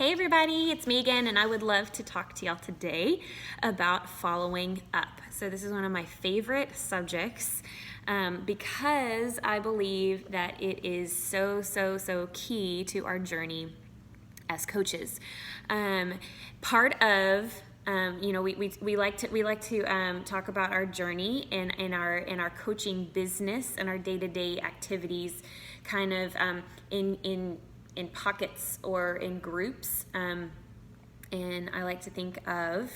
Hey everybody, it's me again, and I would love to talk to y'all today about following up. So this is one of my favorite subjects because I believe that it is so key to our journey as coaches. Part of we like to talk about our journey in our coaching business and our day-to-day activities, kind of in pockets or in groups, and I like to think of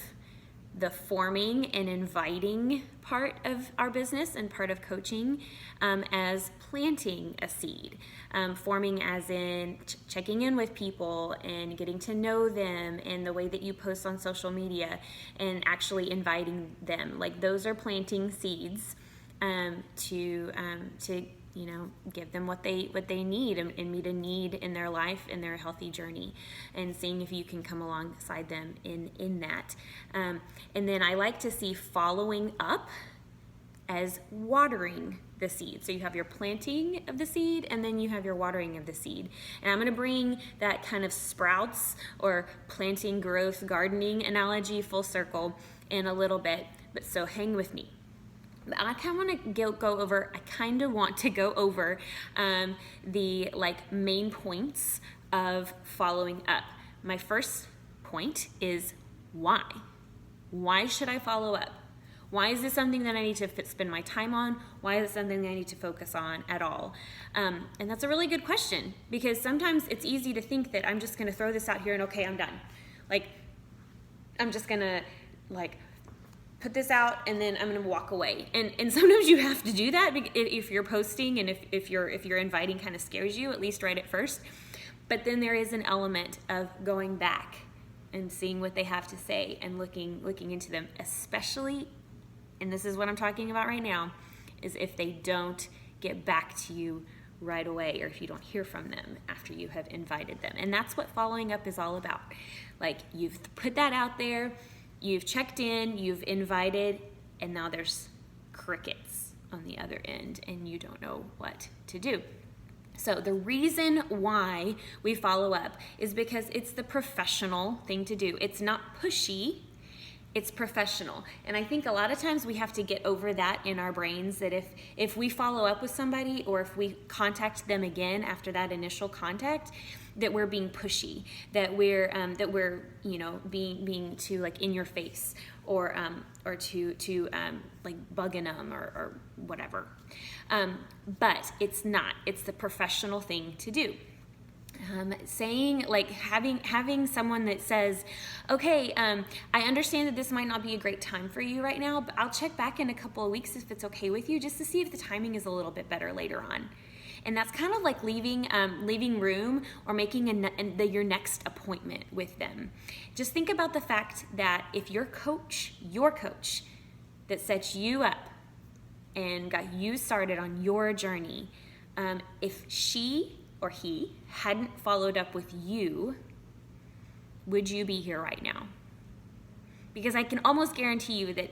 the forming and inviting part of our business and part of coaching as planting a seed. Forming as in checking in with people and getting to know them, and the way that you post on social media and actually inviting them. Like, those are planting seeds to give them what they need and meet a need in their life, in their healthy journey, and seeing if you can come alongside them in that. And then I like to see following up as watering the seed. So you have your planting of the seed, and then you have your watering of the seed. And I'm going to bring that kind of sprouts or planting, growth, gardening analogy full circle in a little bit, but so hang with me. I kind of want to go over the main points of following up. My first point is why. Why should I follow up? Why is this something that I need to spend my time on? Why is it something that I need to focus on at all? And that's a really good question, because sometimes it's easy to think that I'm just going to throw this out here and okay, I'm done. I'm just going to put this out and then I'm going to walk away. And sometimes you have to do that if you're posting, and if you're inviting kind of scares you, at least right at first. But then there is an element of going back and seeing what they have to say and looking into them, especially, and this is what I'm talking about right now, is if they don't get back to you right away, or if you don't hear from them after you have invited them. And that's what following up is all about. You've put that out there, you've checked in, you've invited, and now there's crickets on the other end and you don't know what to do. So the reason why we follow up is because it's the professional thing to do. It's not pushy, it's professional. And I think a lot of times we have to get over that in our brains, that if we follow up with somebody, or if we contact them again after that initial contact, that we're being pushy, that we're being too in your face, or to bugging them or whatever. But it's not. It's the professional thing to do. Having someone that says, okay, I understand that this might not be a great time for you right now, but I'll check back in a couple of weeks if it's okay with you, just to see if the timing is a little bit better later on. And that's kind of like leaving room, or making your next appointment with them. Just think about the fact that if your coach that sets you up and got you started on your journey, if she or he hadn't followed up with you, would you be here right now? Because I can almost guarantee you that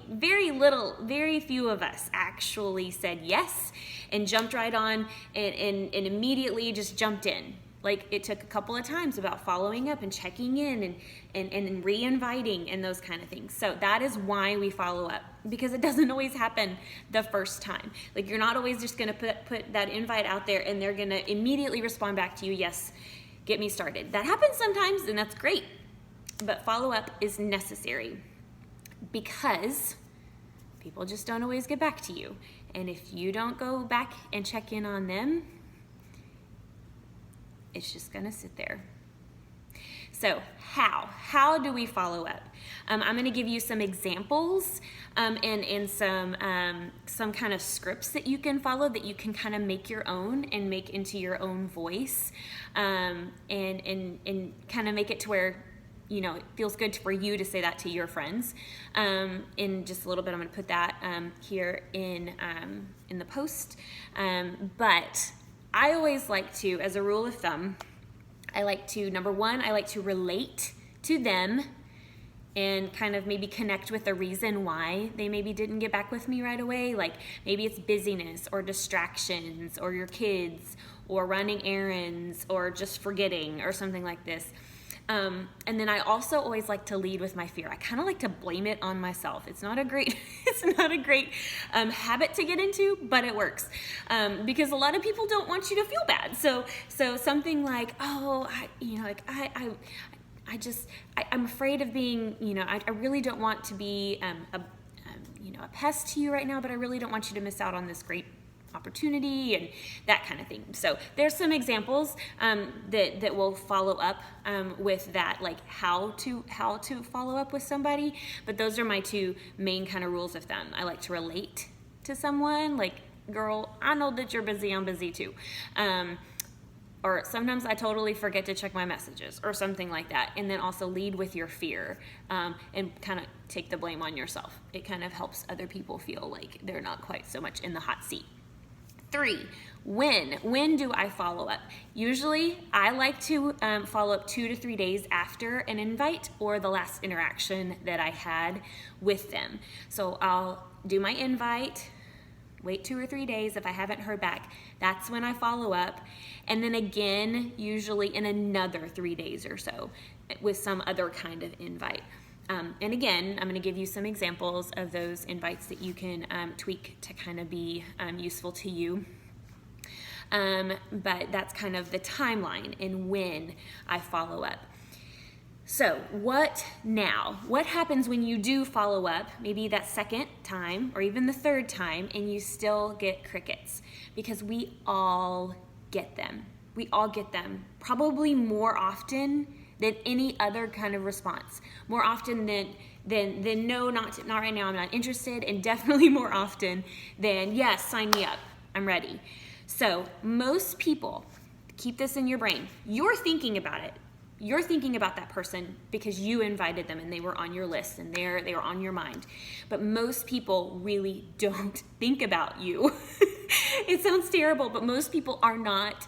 very few of us actually said yes and jumped right on and immediately just jumped in. It took a couple of times about following up and checking in and re-inviting and those kind of things. So that is why we follow up, because it doesn't always happen the first time. You're not always just going to put that invite out there and they're going to immediately respond back to you, yes, get me started. That happens sometimes, and that's great. But follow up is necessary, because people just don't always get back to you. And if you don't go back and check in on them, it's just gonna sit there. So how do we follow up? I'm gonna give you some examples and some kind of scripts that you can follow, that you can kind of make your own and make into your own voice, and kind of make it to where it feels good for you to say that to your friends. In just a little bit, I'm going to put that here in the post. But I always like to, as a rule of thumb, number one, I like to relate to them and kind of maybe connect with the reason why they maybe didn't get back with me right away. Maybe it's busyness or distractions or your kids or running errands or just forgetting or something like this. And then I also always like to lead with my fear. I kind of like to blame it on myself. It's not a great, habit to get into, but it works. Because a lot of people don't want you to feel bad. So something like, I'm afraid of being, I really don't want to be, a pest to you right now, but I really don't want you to miss out on this great opportunity and that kind of thing. So there's some examples that will follow up with that, like how to follow up with somebody. But those are my two main kind of rules of thumb. I like to relate to someone, like, girl, I know that you're busy, I'm busy too. Or sometimes I totally forget to check my messages or something like that. And then also lead with your fear and kind of take the blame on yourself. It kind of helps other people feel like they're not quite so much in the hot seat. 3, when do I follow up? Usually I like to follow up 2 to 3 days after an invite or the last interaction that I had with them. So I'll do my invite, wait 2 or 3 days. If I haven't heard back, that's when I follow up. And then again, usually in another 3 days or so with some other kind of invite. And again, I'm going to give you some examples of those invites that you can tweak to kind of be useful to you. But that's kind of the timeline and when I follow up. So what now? What happens when you do follow up, maybe that second time or even the third time, and you still get crickets? Because we all get them. We all get them, probably more often than any other kind of response. More often than no, not right now, I'm not interested, and definitely more often than yes, sign me up, I'm ready. So most people, keep this in your brain, you're thinking about it. You're thinking about that person because you invited them and they were on your list and they were on your mind. But most people really don't think about you. It sounds terrible, but most people are not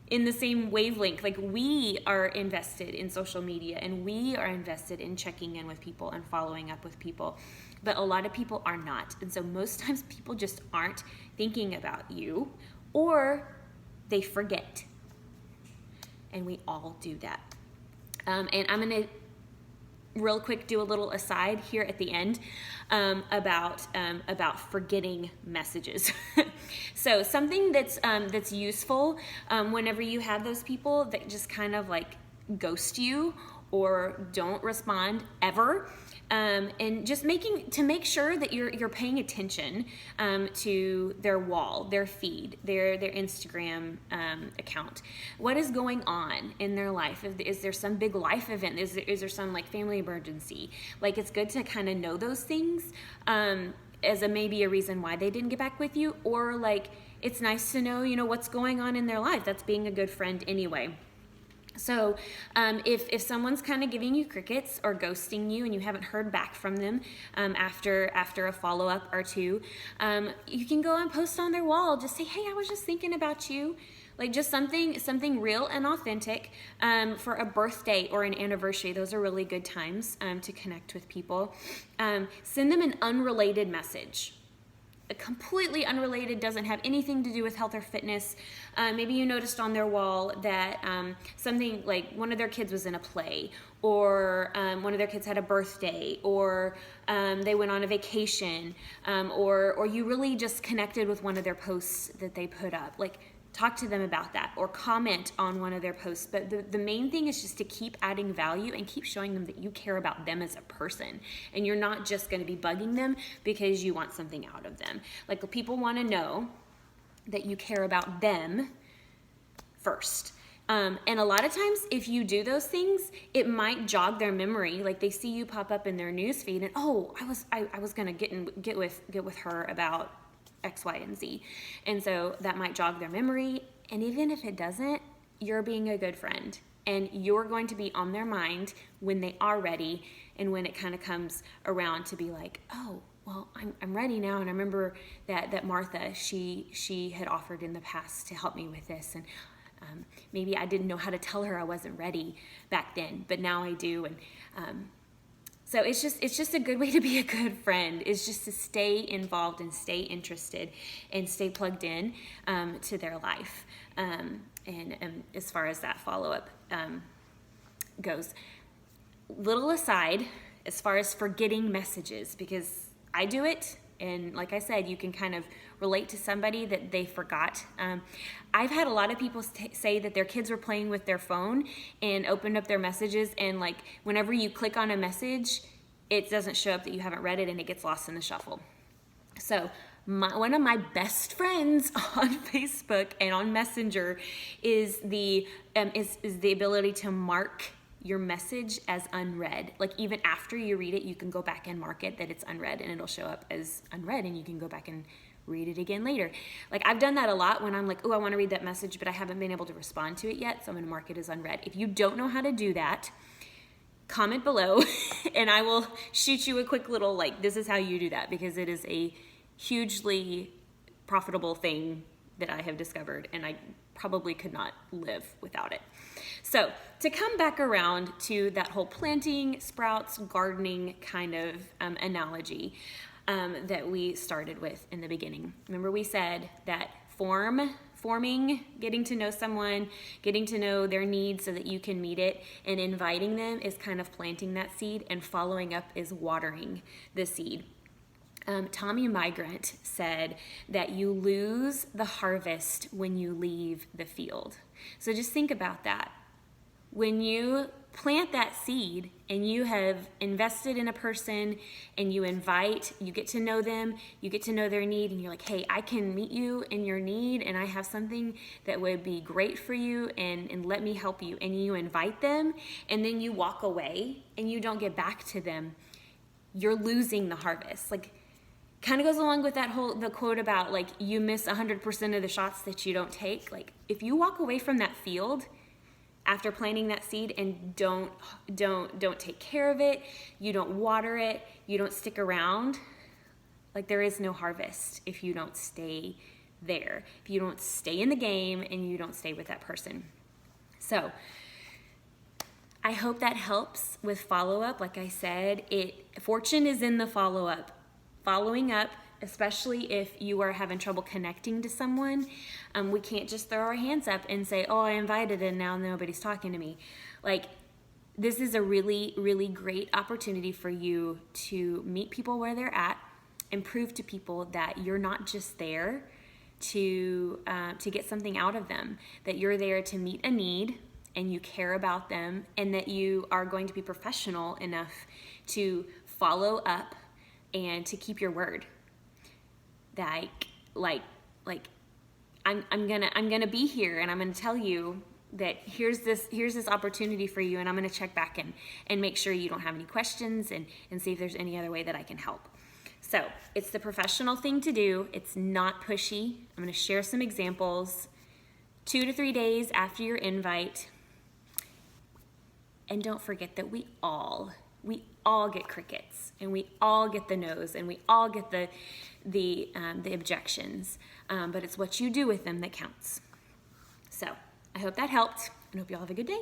in the same wavelength. Like, we are invested in social media and we are invested in checking in with people and following up with people. But a lot of people are not. And so most times people just aren't thinking about you, or they forget. And we all do that. And I'm going to real quick do a little aside here at the end about forgetting messages. So something that's useful whenever you have those people that just kind of like ghost you or don't respond ever. And just make sure that you're paying attention to their wall, their feed, their Instagram account. What is going on in their life? Is there some big life event? Is there some like family emergency? Like, it's good to kind of know those things as maybe a reason why they didn't get back with you, or like it's nice to know what's going on in their life. That's being a good friend anyway. So if someone's kind of giving you crickets or ghosting you and you haven't heard back from them after a follow-up or two, you can go and post on their wall. Just say, hey, I was just thinking about you. Like, just something real and authentic for a birthday or an anniversary. Those are really good times to connect with people. Send them an unrelated message. Completely unrelated, doesn't have anything to do with health or fitness. Maybe you noticed on their wall that something like one of their kids was in a play, or one of their kids had a birthday, or they went on a vacation, or you really just connected with one of their posts that they put up. Like, talk to them about that or comment on one of their posts. But the main thing is just to keep adding value and keep showing them that you care about them as a person. And you're not just going to be bugging them because you want something out of them. Like, people want to know that you care about them first. And a lot of times if you do those things, it might jog their memory. Like, they see you pop up in their newsfeed and, oh, I was going to get with her about X, Y, and Z. And so that might jog their memory. And even if it doesn't, you're being a good friend. And you're going to be on their mind when they are ready, and when it kind of comes around to be like, oh, well, I'm ready now. And I remember that Martha, she had offered in the past to help me with this. And maybe I didn't know how to tell her I wasn't ready back then, but now I do. And So it's just a good way to be a good friend, is just to stay involved and stay interested and stay plugged in to their life. And as far as that follow-up goes. Little aside, as far as forgetting messages, because I do it, and like I said, you can kind of relate to somebody that they forgot. I've had a lot of people say that their kids were playing with their phone and opened up their messages, and like whenever you click on a message, it doesn't show up that you haven't read it, and it gets lost in the shuffle. So one of my best friends on Facebook and on Messenger is the ability to mark your message as unread. Like even after you read it, you can go back and mark it that it's unread, and it'll show up as unread, and you can go back and read it again later. Like I've done that a lot when I'm like, oh, I want to read that message, but I haven't been able to respond to it yet, so I'm going to mark it as unread. If you don't know how to do that, comment below and I will shoot you a quick little, like, this is how you do that, because it is a hugely profitable thing that I have discovered, and I probably could not live without it. So to come back around to that whole planting, sprouts, gardening kind of analogy that we started with in the beginning. Remember we said that forming, getting to know someone, getting to know their needs so that you can meet it, and inviting them is kind of planting that seed, and following up is watering the seed. Tommy Migrant said that you lose the harvest when you leave the field. So just think about that. When you plant that seed and you have invested in a person and you get to know them, you get to know their need, and you're like, hey, I can meet you in your need, and I have something that would be great for you, and let me help you. And you invite them, and then you walk away and you don't get back to them. You're losing the harvest. Like, kind of goes along with the quote about like you miss 100% of the shots that you don't take. Like if you walk away from that field after planting that seed and don't take care of it, you don't water it, you don't stick around, like there is no harvest if you don't stay there, if you don't stay in the game and you don't stay with that person. So I hope that helps with follow-up. Like I said, fortune is in the follow-up. Following up, especially if you are having trouble connecting to someone, we can't just throw our hands up and say, oh, I invited and now nobody's talking to me. Like, this is a really, really great opportunity for you to meet people where they're at and prove to people that you're not just there to get something out of them, that you're there to meet a need and you care about them, and that you are going to be professional enough to follow up and to keep your word. Like I'm gonna be here, and I'm gonna tell you that here's this opportunity for you, and I'm gonna check back and make sure you don't have any questions, and see if there's any other way that I can help. So it's the professional thing to do. It's not pushy. I'm gonna share some examples. 2 to 3 days after your invite. And don't forget that we all get crickets, and we all get the no's, and we all get the objections, but it's what you do with them that counts. So I hope that helped, and hope you all have a good day.